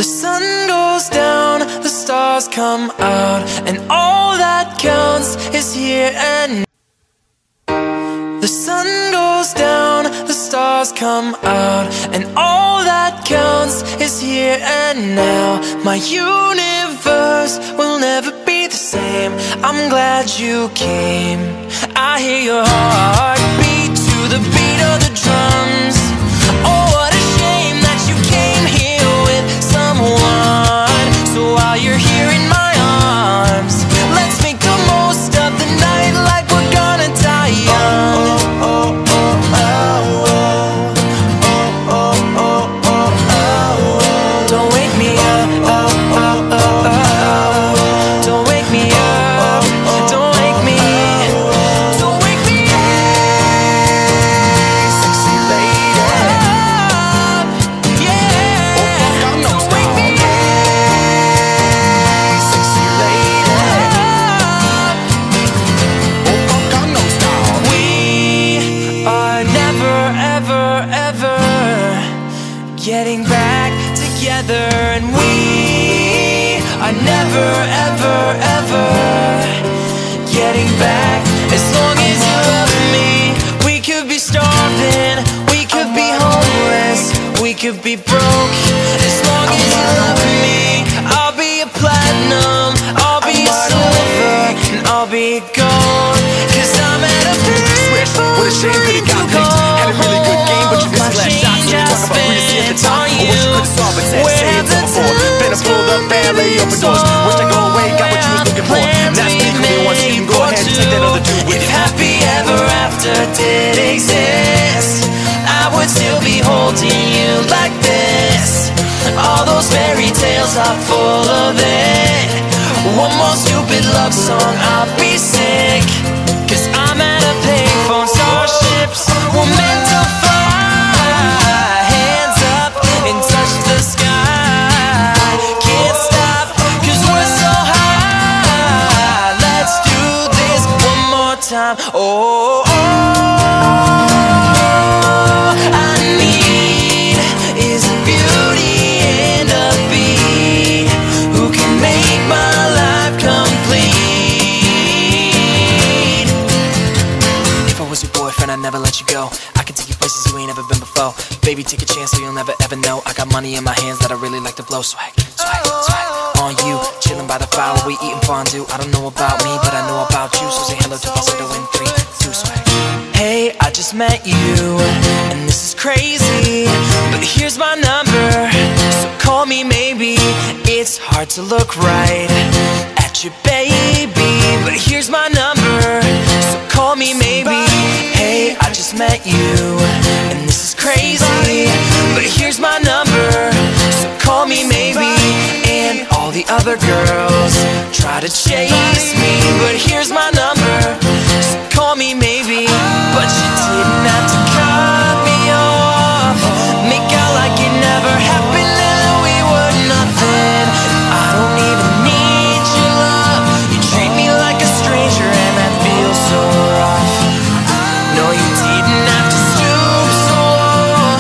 sun goes down, the stars come out, and all that counts is here and now. The sun goes down, the stars come out, and all that counts is here and now. My universe will never be the same. I'm glad you came. I hear your heart beat to the beat of the drums. Oh, what a shame that you came here with someone. So while you're here in my arms, let's make the most of the night like we're gonna die young. Don't wake me up, don't wake me up, don't wake me, don't wake me up, sexy lady, yeah, don't wake me up, sexy lady. We are never, ever, ever getting back together, and we are never, ever, ever getting back. As long as you love me, we could be starving, we could be homeless, we could be broke. As long as you love me, I'll be a platinum, I'll be a silver, and I'll be gold. Cause I'm at a place what a shame, could've got picked. Had a really good game, but you missed the last shot. So you talk about who you see at the top, or what you could've saw, but said, say it's all before. Been a pulled up bad, lay open doors. Wish I go away, got what you was looking for. Now speak who they want, so you can go ahead and take that other dude with If you. happy ever after did exist, I would still be holding you like this. All those fairy tales are full of it. One more stupid love song, I'll be sick. Cause I'm at a payphone, starships were meant to fly. Hands up and touch the sky. Can't stop cause we're so high. Let's do this one more time. Oh, I need is a beauty and a beat who can make my life complete. If I was your boyfriend, I'd never let you go. I can take you places you ain't ever been before. Baby, take a chance so you'll never ever know. I got money in my hands that I really like to blow. Swag, swag, swag on you. Chilling by the fire while we eating fondue. I don't know about me, but I know about you. So say hello to falsetto in 3, 2, swag. Hey, I just met you, and this is crazy, but here's my number, so call me maybe. It's hard to look right at your baby, but here's my number, so call me maybe. Hey, I just met you, and this is crazy, but here's my number, so call me maybe. And all the other girls try to chase me, but here's my number, so call me maybe. But you didn't have to cut me off, make out like it never happened and we were nothing. I don't even need your love, you treat me like a stranger and that feels so rough. No, you didn't have to stoop so low,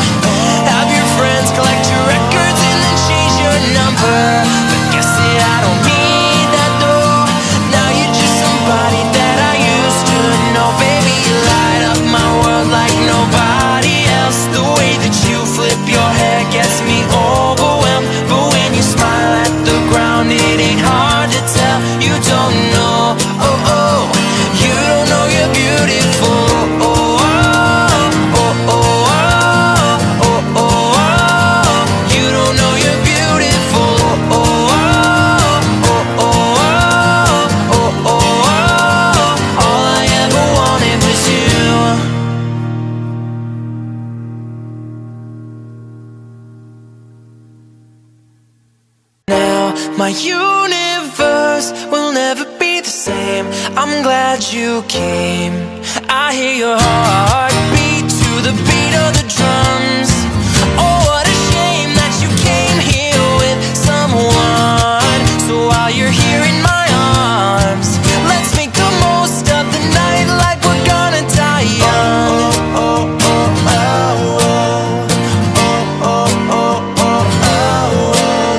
have your friends collect your records and then change your number. But guess that I don't need that though, now you're just somebody that I used to know. Baby, you light up my world like nobody else. The way that you flip your hair gets me overwhelmed, but when you smile at the ground it ain't hard to tell. You don't know, oh oh, you don't know you're beautiful. Oh oh, oh oh, oh oh, oh, you don't know you're beautiful. Oh oh, oh oh, oh oh, all I ever wanted was you. Now my universe will never be the same. I'm glad you came. I hear your heart beat to the beat of the drums. Oh, what a shame that you came here with someone. So while you're here in my arms, let's make the most of the night like we're gonna die young.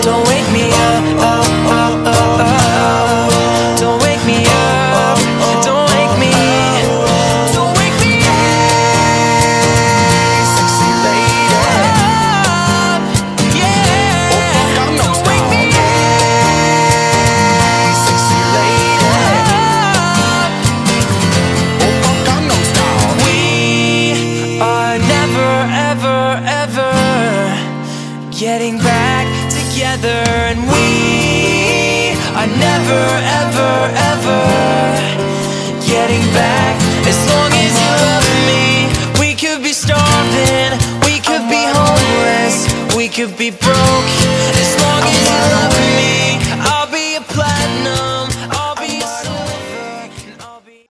Don't getting back together, and we are never, ever, ever getting back. As long as you love me, we could be starving, we could be homeless, we could be broke